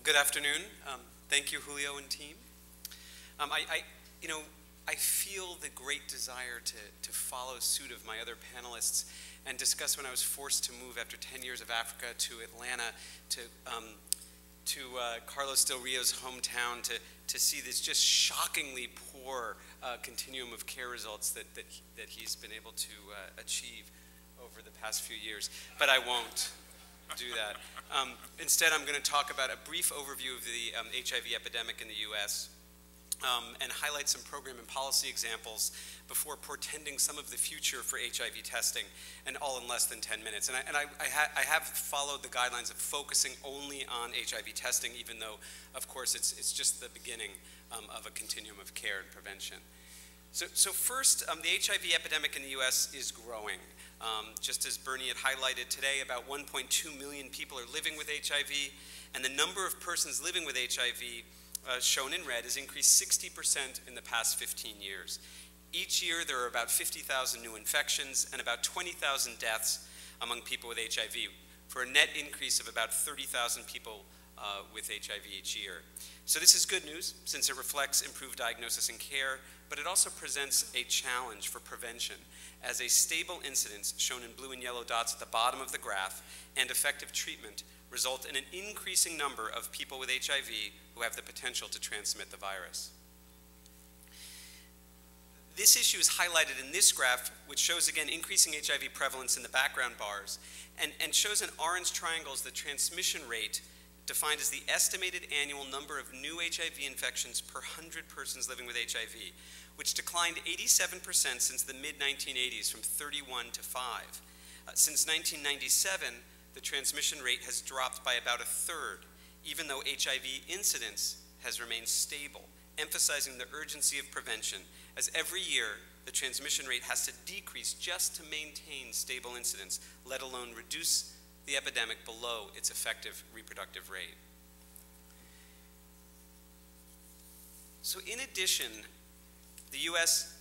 Good afternoon. Thank you, Julio and team. I feel the great desire to follow suit of my other panelists and discuss when I was forced to move after 10 years of Africa to Atlanta, to Carlos Del Rio's hometown, to see this just shockingly poor continuum of care results that he's been able to achieve over the past few years. But I won't do that. Instead, I'm going to talk about a brief overview of the HIV epidemic in the US and highlight some program and policy examples before portending some of the future for HIV testing, and all in less than 10 minutes. And I have followed the guidelines of focusing only on HIV testing, even though, of course, it's just the beginning of a continuum of care and prevention. So first, the HIV epidemic in the US is growing. Just as Bernie had highlighted today, about 1.2 million people are living with HIV, and the number of persons living with HIV, shown in red, has increased 60% in the past 15 years. Each year, there are about 50,000 new infections and about 20,000 deaths among people with HIV, for a net increase of about 30,000 people with HIV each year. So this is good news, since it reflects improved diagnosis and care, but it also presents a challenge for prevention, as a stable incidence, shown in blue and yellow dots at the bottom of the graph, and effective treatment result in an increasing number of people with HIV who have the potential to transmit the virus. This issue is highlighted in this graph, which shows, again, increasing HIV prevalence in the background bars, and shows in orange triangles the transmission rate defined as the estimated annual number of new HIV infections per 100 persons living with HIV, which declined 87% since the mid-1980s, from 31 to 5. Since 1997, the transmission rate has dropped by about a third, even though HIV incidence has remained stable, emphasizing the urgency of prevention, as every year the transmission rate has to decrease just to maintain stable incidence, let alone reduce the epidemic below its effective reproductive rate. So in addition, the US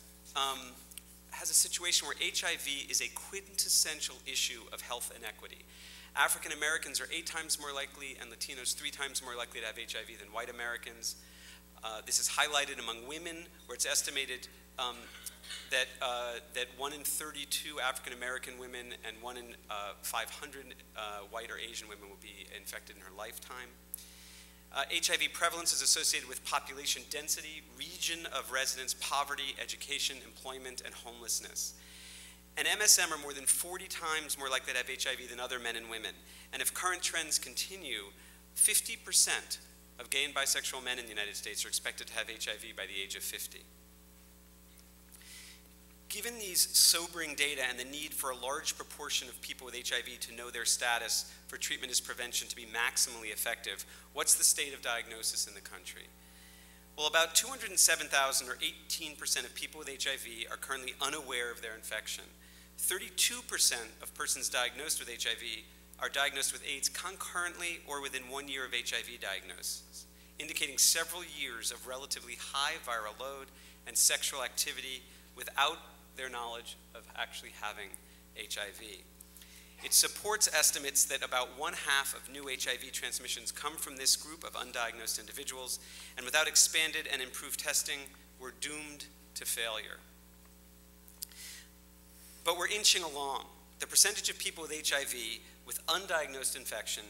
has a situation where HIV is a quintessential issue of health inequity. African Americans are 8 times more likely, and Latinos 3 times more likely to have HIV than white Americans. This is highlighted among women, where it's estimated that 1 in 32 African American women and 1 in 500 white or Asian women will be infected in her lifetime. HIV prevalence is associated with population density, region of residence, poverty, education, employment, and homelessness. And MSM are more than 40 times more likely to have HIV than other men and women. And if current trends continue, 50% of gay and bisexual men in the United States are expected to have HIV by the age of 50. Given these sobering data and the need for a large proportion of people with HIV to know their status for treatment as prevention to be maximally effective, what's the state of diagnosis in the country? Well, about 207,000, or 18% of people with HIV, are currently unaware of their infection. 32% of persons diagnosed with HIV are diagnosed with AIDS concurrently or within 1 year of HIV diagnosis, indicating several years of relatively high viral load and sexual activity without their knowledge of actually having HIV. It supports estimates that about 1/2 of new HIV transmissions come from this group of undiagnosed individuals, and without expanded and improved testing, we're doomed to failure. But we're inching along. The percentage of people with HIV with undiagnosed infection,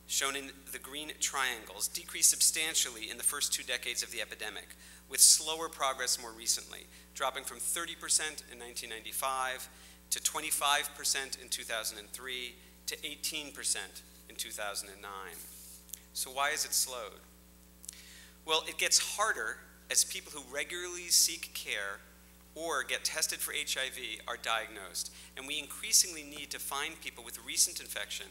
shown in the green triangles, decreased substantially in the first 2 decades of the epidemic, with slower progress more recently, dropping from 30% in 1995 to 25% in 2003 to 18% in 2009. So why is it slowed? Well, it gets harder as people who regularly seek care or get tested for HIV are diagnosed, and we increasingly need to find people with recent infection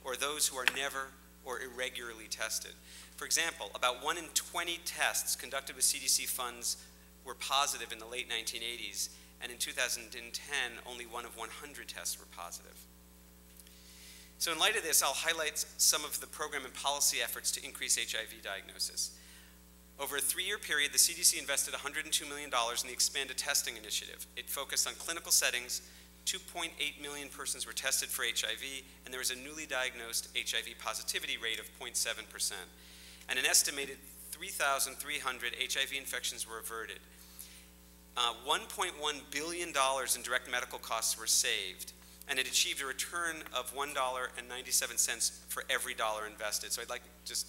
or those who are never or irregularly tested. For example, about 1 in 20 tests conducted with CDC funds were positive in the late 1980s, and in 2010, only 1 of 100 tests were positive. So in light of this, I'll highlight some of the program and policy efforts to increase HIV diagnosis. Over a 3-year period, the CDC invested $102 million in the Expanded Testing Initiative. It focused on clinical settings. 2.8 million persons were tested for HIV, and there was a newly diagnosed HIV positivity rate of 0.7%. and an estimated 3,300 HIV infections were averted. $1.1 billion in direct medical costs were saved, and it achieved a return of $1.97 for every dollar invested. So I'd like just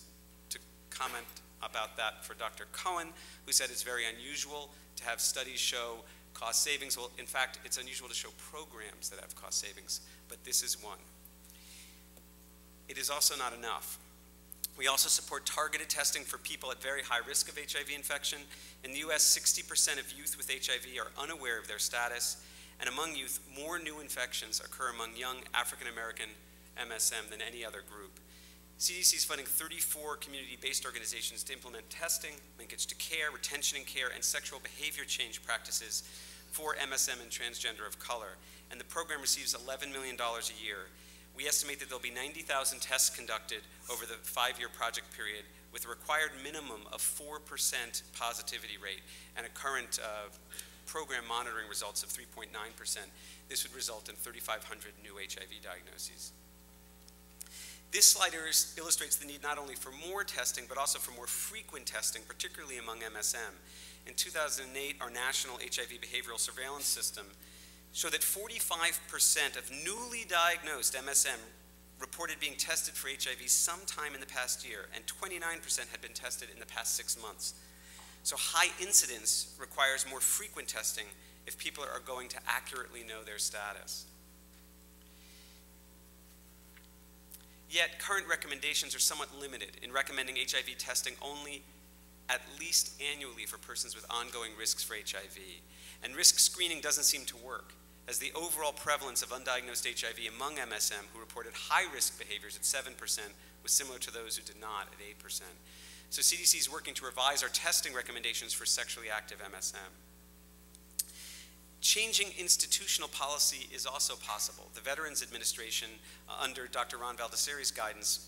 to comment about that for Dr. Cohen, who said it's very unusual to have studies show cost savings. Well, in fact, it's unusual to show programs that have cost savings, but this is one. It is also not enough. We also support targeted testing for people at very high risk of HIV infection. In the US, 60% of youth with HIV are unaware of their status, and among youth, more new infections occur among young African-American MSM than any other group. CDC is funding 34 community-based organizations to implement testing, linkage to care, retention in care, and sexual behavior change practices for MSM and transgender of color. And the program receives $11 million a year. We estimate that there'll be 90,000 tests conducted over the 5-year project period with a required minimum of 4% positivity rate and a current program monitoring results of 3.9%. This would result in 3,500 new HIV diagnoses. This slide illustrates the need not only for more testing, but also for more frequent testing, particularly among MSM. In 2008, our national HIV behavioral surveillance system showed that 45% of newly diagnosed MSM reported being tested for HIV sometime in the past year, and 29% had been tested in the past 6 months. So high incidence requires more frequent testing if people are going to accurately know their status. Yet current recommendations are somewhat limited in recommending HIV testing only at least annually for persons with ongoing risks for HIV. And risk screening doesn't seem to work, as the overall prevalence of undiagnosed HIV among MSM who reported high-risk behaviors at 7% was similar to those who did not at 8%. So CDC is working to revise our testing recommendations for sexually active MSM. Changing institutional policy is also possible. The Veterans Administration, under Dr. Ron Baldessari's guidance,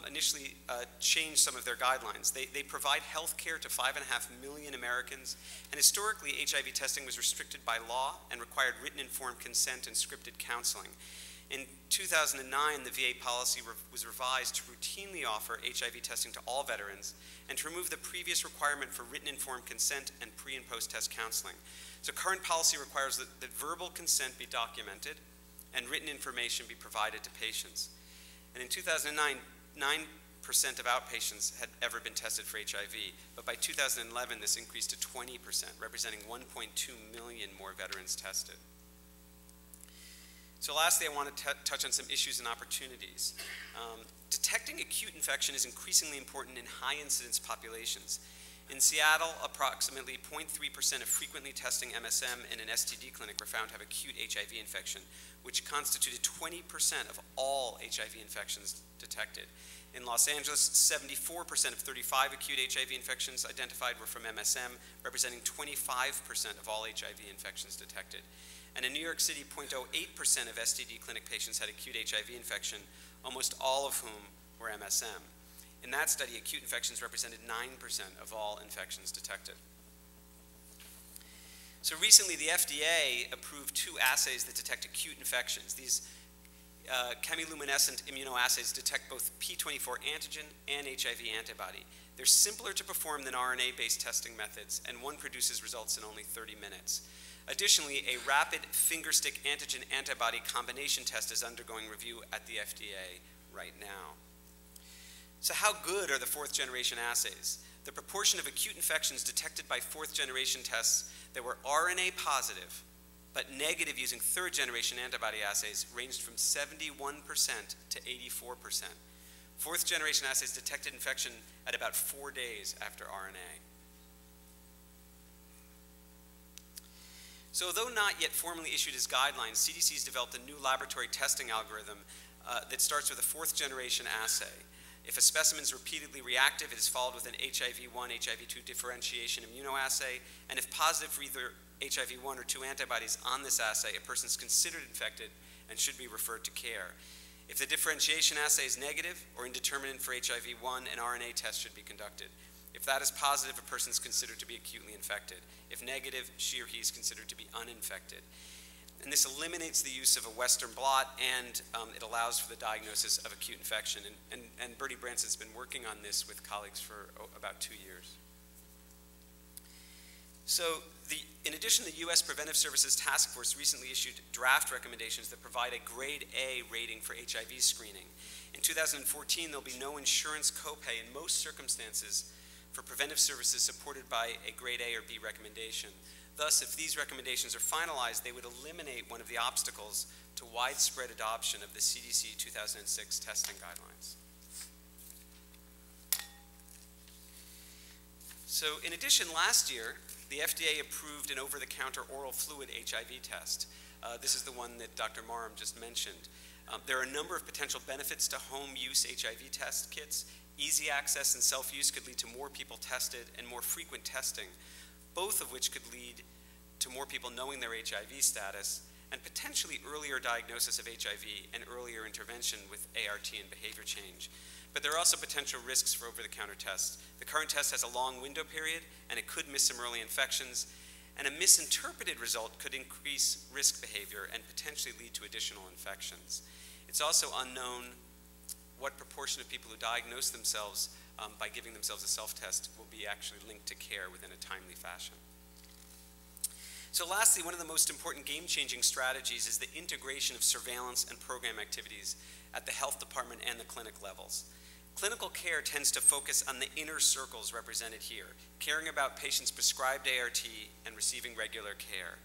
initially changed some of their guidelines. They provide health care to 5.5 million Americans, and historically HIV testing was restricted by law and required written informed consent and scripted counseling. In 2009, the VA policy was revised to routinely offer HIV testing to all veterans and to remove the previous requirement for written informed consent and pre- and post-test counseling. So current policy requires that verbal consent be documented and written information be provided to patients. And in 2009, 9% of outpatients had ever been tested for HIV, but by 2011 this increased to 20%, representing 1.2 million more veterans tested. So lastly, I want to touch on some issues and opportunities. Detecting acute infection is increasingly important in high-incidence populations. In Seattle, approximately 0.3% of frequently testing MSM in an STD clinic were found to have acute HIV infection, which constituted 20% of all HIV infections detected. In Los Angeles, 74% of 35 acute HIV infections identified were from MSM, representing 25% of all HIV infections detected. And in New York City, 0.08% of STD clinic patients had acute HIV infection, almost all of whom were MSM. In that study, acute infections represented 9% of all infections detected. So recently, the FDA approved 2 assays that detect acute infections. These chemiluminescent immunoassays detect both P24 antigen and HIV antibody. They're simpler to perform than RNA-based testing methods, and one produces results in only 30 minutes. Additionally, a rapid fingerstick antigen antibody combination test is undergoing review at the FDA right now. So how good are the 4th generation assays? The proportion of acute infections detected by 4th generation tests that were RNA positive but negative using 3rd generation antibody assays ranged from 71% to 84%. 4th generation assays detected infection at about 4 days after RNA. So although not yet formally issued as guidelines, CDC has developed a new laboratory testing algorithm that starts with a 4th generation assay. If a specimen is repeatedly reactive, it is followed with an HIV-1, HIV-2 differentiation immunoassay, and if positive for either HIV-1 or 2 antibodies on this assay, a person is considered infected and should be referred to care. If the differentiation assay is negative or indeterminate for HIV-1, an RNA test should be conducted. If that is positive, a person is considered to be acutely infected. If negative, she or he is considered to be uninfected. And this eliminates the use of a Western blot, and it allows for the diagnosis of acute infection. And Bertie Branson's been working on this with colleagues for about 2 years. So in addition, the U.S. Preventive Services Task Force recently issued draft recommendations that provide a grade A rating for HIV screening. In 2014, there'll be no insurance copay in most circumstances for preventive services supported by a grade A or B recommendation. Thus, if these recommendations are finalized, they would eliminate one of the obstacles to widespread adoption of the CDC 2006 testing guidelines. So in addition, last year, the FDA approved an over-the-counter oral fluid HIV test. This is the one that Dr. Marham just mentioned. There are a number of potential benefits to home-use HIV test kits. Easy access and self-use could lead to more people tested and more frequent testing, both of which could lead to more people knowing their HIV status and potentially earlier diagnosis of HIV and earlier intervention with ART and behavior change. But there are also potential risks for over-the-counter tests. The current test has a long window period, and it could miss some early infections, and a misinterpreted result could increase risk behavior and potentially lead to additional infections. It's also unknown what proportion of people who diagnose themselves by giving themselves a self-test will be actually linked to care within a timely fashion. So lastly, one of the most important game-changing strategies is the integration of surveillance and program activities at the health department and the clinic levels. Clinical care tends to focus on the inner circles represented here, caring about patients prescribed ART and receiving regular care.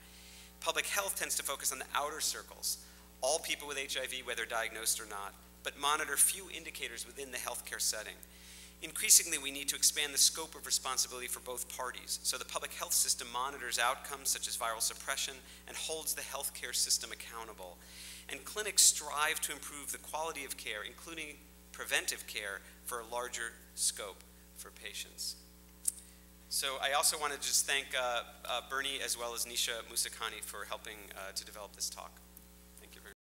Public health tends to focus on the outer circles, all people with HIV, whether diagnosed or not, but monitor few indicators within the healthcare setting. Increasingly, we need to expand the scope of responsibility for both parties, so the public health system monitors outcomes such as viral suppression and holds the healthcare system accountable. And clinics strive to improve the quality of care, including preventive care, for a larger scope for patients. So I also want to just thank Bernie as well as Nisha Musakani for helping to develop this talk.